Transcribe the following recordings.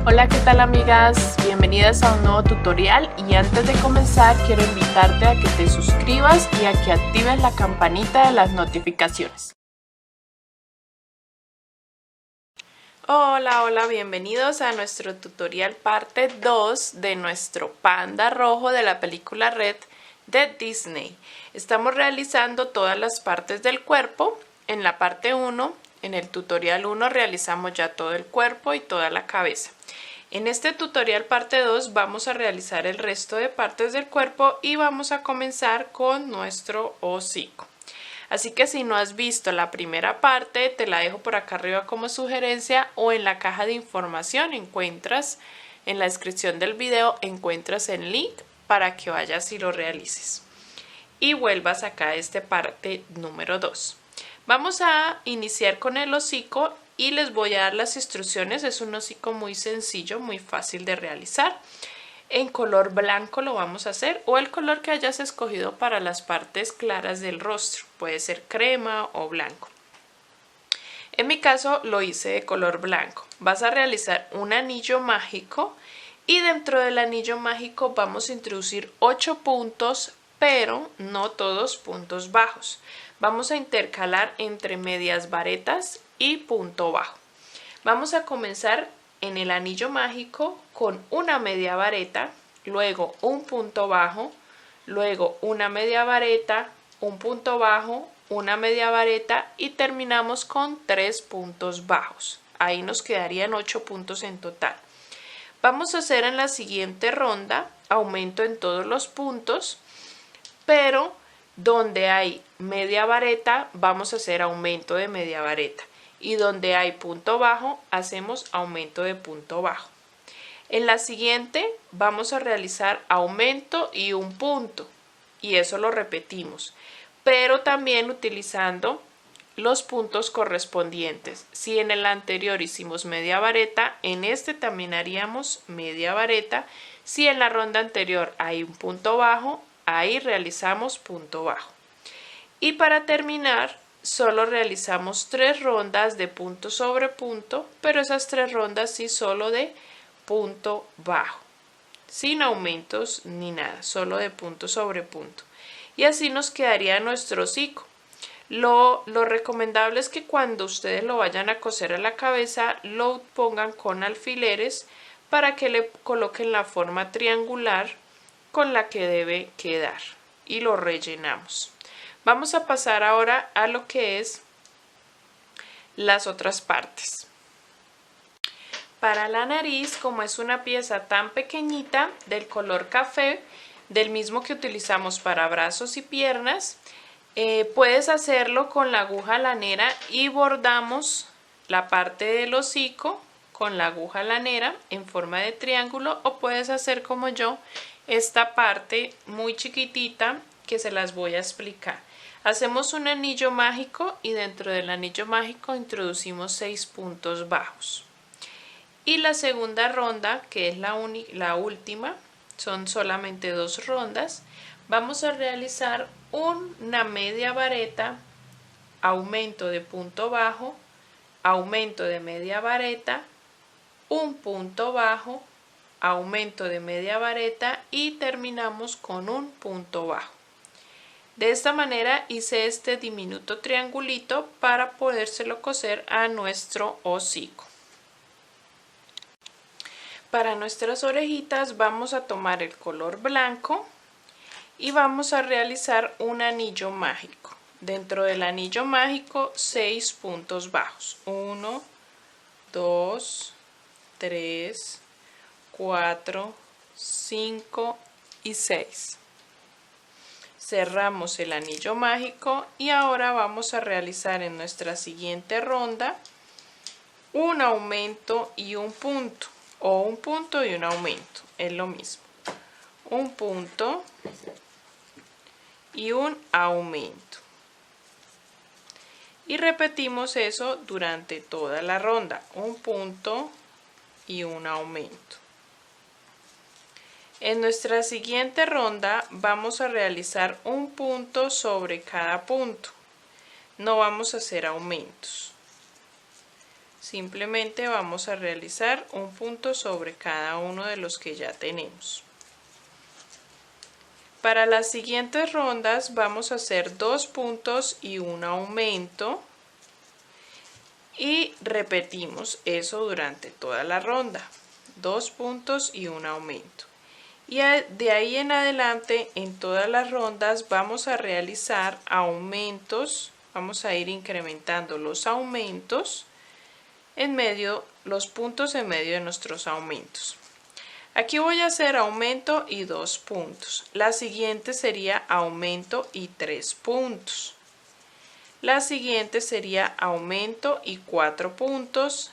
Hola, ¿qué tal amigas? Bienvenidas a un nuevo tutorial y antes de comenzar quiero invitarte a que te suscribas y a que actives la campanita de las notificaciones. Hola, bienvenidos a nuestro tutorial parte 2 de nuestro panda rojo de la película Red de Disney. Estamos realizando todas las partes del cuerpo. En la parte 1, en el tutorial 1 realizamos ya todo el cuerpo y toda la cabeza. En este tutorial parte 2 vamos a realizar el resto de partes del cuerpo y vamos a comenzar con nuestro hocico. Así que si no has visto la primera parte, te la dejo por acá arriba como sugerencia o en la caja de información encuentras, en la descripción del video encuentras el link para que vayas y lo realices. Y vuelvas acá a esta parte número 2. Vamos a iniciar con el hocico y les voy a dar las instrucciones. Es un hocico muy sencillo, muy fácil de realizar. En color blanco lo vamos a hacer o el color que hayas escogido para las partes claras del rostro. Puede ser crema o blanco. En mi caso lo hice de color blanco. Vas a realizar un anillo mágico y dentro del anillo mágico vamos a introducir 8 puntos, pero no todos puntos bajos. Vamos a intercalar entre medias varetas y punto bajo. Vamos a comenzar en el anillo mágico con una media vareta, luego un punto bajo, luego una media vareta, un punto bajo, una media vareta y terminamos con 3 puntos bajos. Ahí nos quedarían 8 puntos en total. Vamos a hacer en la siguiente ronda aumento en todos los puntos, pero donde hay media vareta vamos a hacer aumento de media vareta y donde hay punto bajo hacemos aumento de punto bajo. En la siguiente vamos a realizar aumento y un punto y eso lo repetimos, pero también utilizando los puntos correspondientes. Si en el anterior hicimos media vareta, en este también haríamos media vareta. Si en la ronda anterior hay un punto bajo, ahí realizamos punto bajo. Y para terminar, solo realizamos 3 rondas de punto sobre punto, pero esas 3 rondas sí solo de punto bajo, sin aumentos ni nada, solo de punto sobre punto. Y así nos quedaría nuestro hocico. Lo recomendable es que cuando ustedes lo vayan a coser a la cabeza, lo pongan con alfileres para que le coloquen la forma triangular con la que debe quedar y lo rellenamos. Vamos a pasar ahora a lo que es las otras partes. Para la nariz, como es una pieza tan pequeñita del color café, del mismo que utilizamos para brazos y piernas, puedes hacerlo con la aguja lanera y bordamos la parte del hocico con la aguja lanera en forma de triángulo, o puedes hacer como yo esta parte muy chiquitita que se las voy a explicar. Hacemos un anillo mágico y dentro del anillo mágico introducimos 6 puntos bajos. Y la segunda ronda, que es la última, son solamente 2 rondas, vamos a realizar una media vareta, aumento de punto bajo, aumento de media vareta, un punto bajo, aumento de media vareta y terminamos con un punto bajo. De esta manera hice este diminuto triangulito para podérselo coser a nuestro hocico. Para nuestras orejitas vamos a tomar el color blanco y vamos a realizar un anillo mágico. Dentro del anillo mágico 6 puntos bajos. 1, 2, 3, 4, 5 y 6. Cerramos el anillo mágico y ahora vamos a realizar en nuestra siguiente ronda un aumento y un punto, o un punto y un aumento, es lo mismo. Un punto y un aumento. Y repetimos eso durante toda la ronda, un punto y un aumento. En nuestra siguiente ronda vamos a realizar un punto sobre cada punto. No vamos a hacer aumentos. simplemente vamos a realizar un punto sobre cada uno de los que ya tenemos. Para las siguientes rondas vamos a hacer 2 puntos y un aumento y repetimos eso durante toda la ronda, 2 puntos y un aumento. Y de ahí en adelante en todas las rondas vamos a realizar aumentos, vamos a ir incrementando los aumentos en medio, los puntos en medio de nuestros aumentos. Aquí voy a hacer aumento y 2 puntos. La siguiente sería aumento y 3 puntos. La siguiente sería aumento y 4 puntos.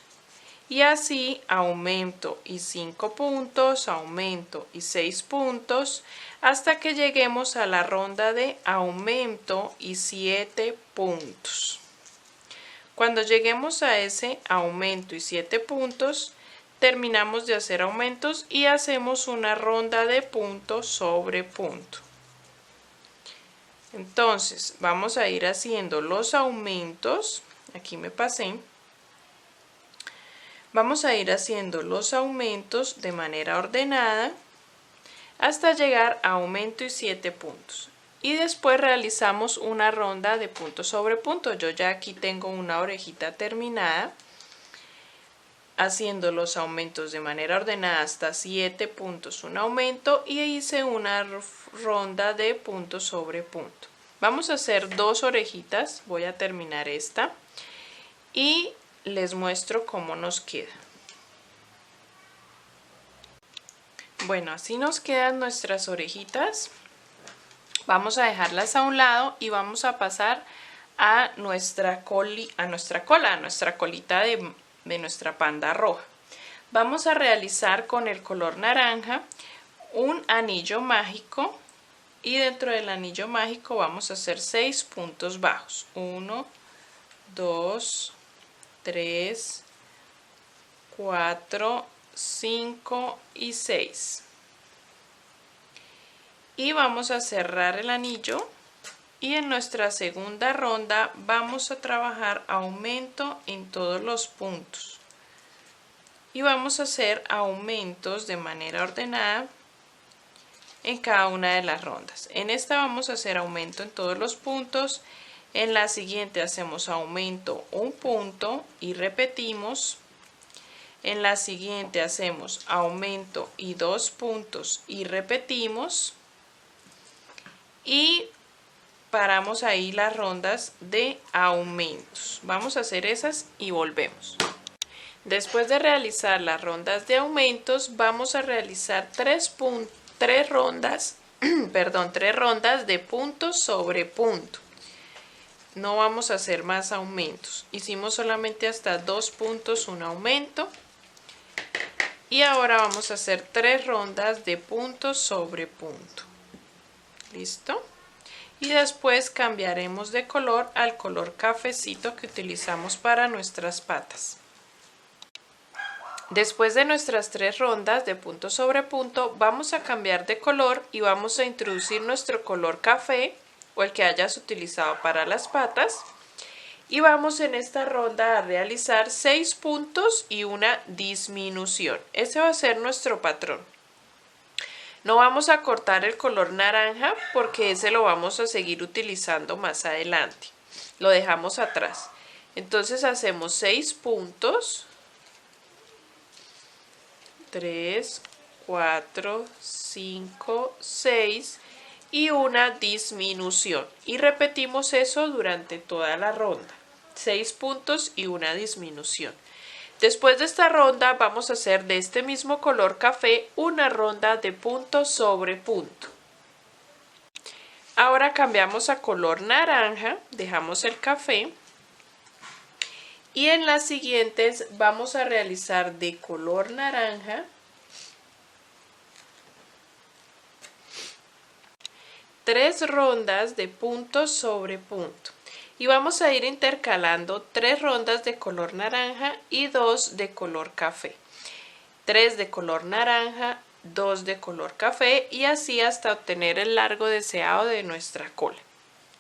Y así aumento y 5 puntos, aumento y 6 puntos, hasta que lleguemos a la ronda de aumento y 7 puntos. Cuando lleguemos a ese aumento y 7 puntos, terminamos de hacer aumentos y hacemos una ronda de punto sobre punto. Entonces vamos a ir haciendo los aumentos, aquí me pasé. Vamos a ir haciendo los aumentos de manera ordenada hasta llegar a aumento y 7 puntos. Y después realizamos una ronda de punto sobre punto. Yo ya aquí tengo una orejita terminada, haciendo los aumentos de manera ordenada hasta 7 puntos, un aumento, y hice una ronda de punto sobre punto. Vamos a hacer 2 orejitas, voy a terminar esta y les muestro cómo nos queda. Bueno, así nos quedan nuestras orejitas. Vamos a dejarlas a un lado y vamos a pasar a nuestra colita de nuestra panda roja. Vamos a realizar con el color naranja un anillo mágico y dentro del anillo mágico vamos a hacer 6 puntos bajos. 1, 2, 3, 4, 5 y 6. Y vamos a cerrar el anillo y en nuestra segunda ronda vamos a trabajar aumento en todos los puntos. Y vamos a hacer aumentos de manera ordenada en cada una de las rondas. En esta vamos a hacer aumento en todos los puntos. En la siguiente hacemos aumento un punto y repetimos. En la siguiente hacemos aumento y 2 puntos y repetimos. Y paramos ahí las rondas de aumentos. Vamos a hacer esas y volvemos. Después de realizar las rondas de aumentos, vamos a realizar tres rondas de puntos sobre punto. No vamos a hacer más aumentos. Hicimos solamente hasta 2 puntos un aumento. Y ahora vamos a hacer 3 rondas de puntos sobre punto. ¿Listo? Y después cambiaremos de color al color cafecito que utilizamos para nuestras patas. Después de nuestras 3 rondas de punto sobre punto, vamos a cambiar de color y vamos a introducir nuestro color café o el que hayas utilizado para las patas. Y vamos en esta ronda a realizar 6 puntos y una disminución. Ese va a ser nuestro patrón. No vamos a cortar el color naranja porque ese lo vamos a seguir utilizando más adelante. Lo dejamos atrás. Entonces hacemos 6 puntos. 3, 4, 5, 6 y una disminución. Y repetimos eso durante toda la ronda. 6 puntos y una disminución. Después de esta ronda vamos a hacer de este mismo color café una ronda de punto sobre punto. Ahora cambiamos a color naranja, dejamos el café y en las siguientes vamos a realizar de color naranja 3 rondas de punto sobre punto. Y vamos a ir intercalando 3 rondas de color naranja y 2 de color café. 3 de color naranja, 2 de color café y así hasta obtener el largo deseado de nuestra cola.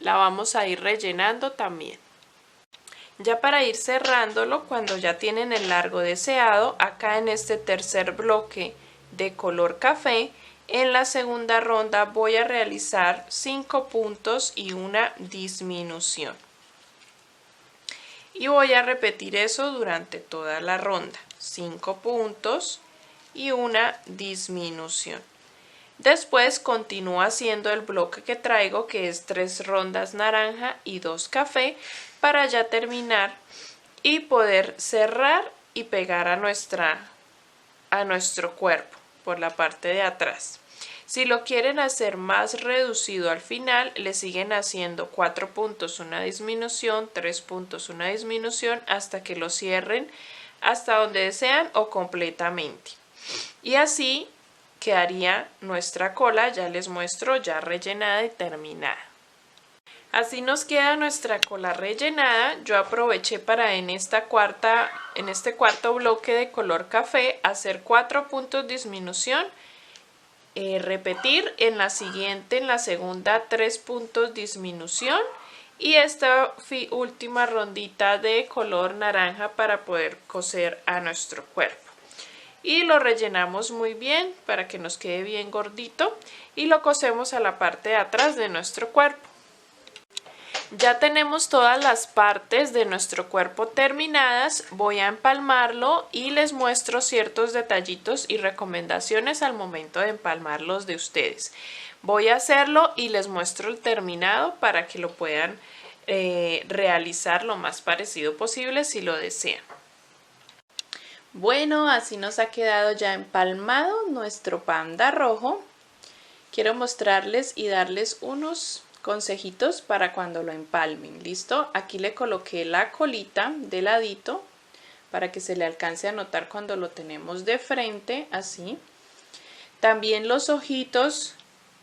La vamos a ir rellenando también. Ya para ir cerrándolo, cuando ya tienen el largo deseado, acá en este tercer bloque de color café, en la segunda ronda voy a realizar 5 puntos y una disminución. Y voy a repetir eso durante toda la ronda, 5 puntos y una disminución. Después continúo haciendo el bloque que traigo, que es 3 rondas naranja y 2 café, para ya terminar y poder cerrar y pegar a nuestro cuerpo por la parte de atrás. Si lo quieren hacer más reducido al final, le siguen haciendo 4 puntos, una disminución, 3 puntos, una disminución, hasta que lo cierren hasta donde desean o completamente. Y así quedaría nuestra cola, ya les muestro, ya rellenada y terminada. Así nos queda nuestra cola rellenada. Yo aproveché para en este cuarto bloque de color café hacer 4 puntos disminución, repetir en la segunda 3 puntos disminución y esta última rondita de color naranja para poder coser a nuestro cuerpo. Y lo rellenamos muy bien para que nos quede bien gordito y lo cosemos a la parte de atrás de nuestro cuerpo. Ya tenemos todas las partes de nuestro cuerpo terminadas. Voy a empalmarlo y les muestro ciertos detallitos y recomendaciones al momento de empalmarlos de ustedes. Voy a hacerlo y les muestro el terminado para que lo puedan realizar lo más parecido posible si lo desean. Bueno, así nos ha quedado ya empalmado nuestro panda rojo. Quiero mostrarles y darles unos consejitos para cuando lo empalmen. ¿Listo? Aquí le coloqué la colita de ladito para que se le alcance a notar cuando lo tenemos de frente, así. También los ojitos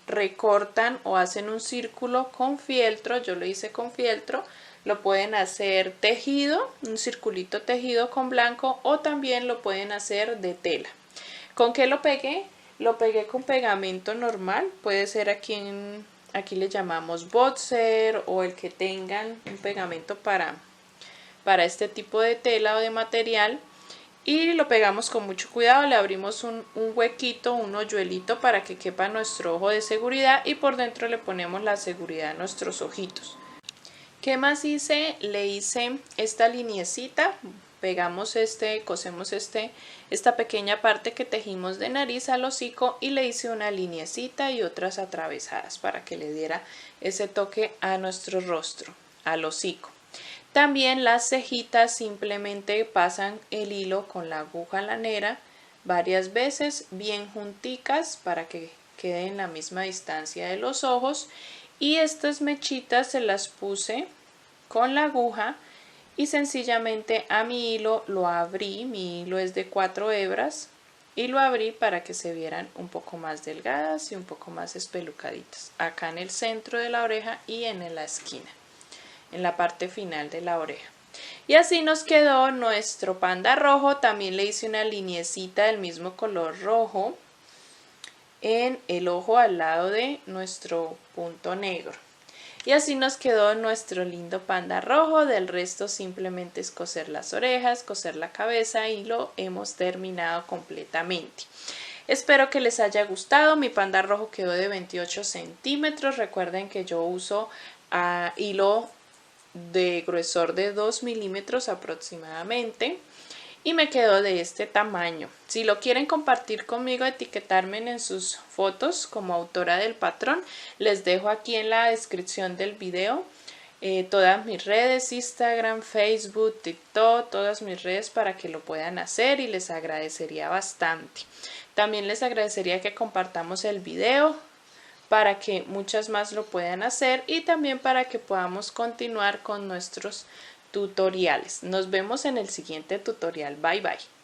recortan o hacen un círculo con fieltro. Yo lo hice con fieltro. Lo pueden hacer tejido, un circulito tejido con blanco, o también lo pueden hacer de tela. ¿Con qué lo pegué? Lo pegué con pegamento normal. Puede ser aquí le llamamos boxer o el que tengan, un pegamento para este tipo de tela o de material, y lo pegamos con mucho cuidado. Le abrimos un huequito, un hoyuelito para que quepa nuestro ojo de seguridad y por dentro le ponemos la seguridad a nuestros ojitos. ¿Qué más hice? Le hice esta liniecita, cosemos esta pequeña parte que tejimos de nariz al hocico y le hice una liniecita y otras atravesadas para que le diera ese toque a nuestro rostro, al hocico. También las cejitas simplemente pasan el hilo con la aguja lanera varias veces, bien junticas para que quede en la misma distancia de los ojos, y estas mechitas se las puse con la aguja y sencillamente a mi hilo lo abrí. Mi hilo es de 4 hebras y lo abrí para que se vieran un poco más delgadas y un poco más espelucaditas acá en el centro de la oreja y en la esquina, en la parte final de la oreja. Y así nos quedó nuestro panda rojo. También le hice una liniecita del mismo color rojo en el ojo al lado de nuestro punto negro. Y así nos quedó nuestro lindo panda rojo. Del resto simplemente es coser las orejas, coser la cabeza y lo hemos terminado completamente. Espero que les haya gustado. Mi panda rojo quedó de 28 centímetros. Recuerden que yo uso hilo de gruesor de 2 milímetros aproximadamente. Y me quedó de este tamaño. Si lo quieren compartir conmigo, etiquetarme en sus fotos como autora del patrón. Les dejo aquí en la descripción del video todas mis redes, Instagram, Facebook, TikTok, todas mis redes para que lo puedan hacer y les agradecería bastante. También les agradecería que compartamos el video para que muchas más lo puedan hacer y también para que podamos continuar con nuestros tutoriales. Nos vemos en el siguiente tutorial. Bye bye.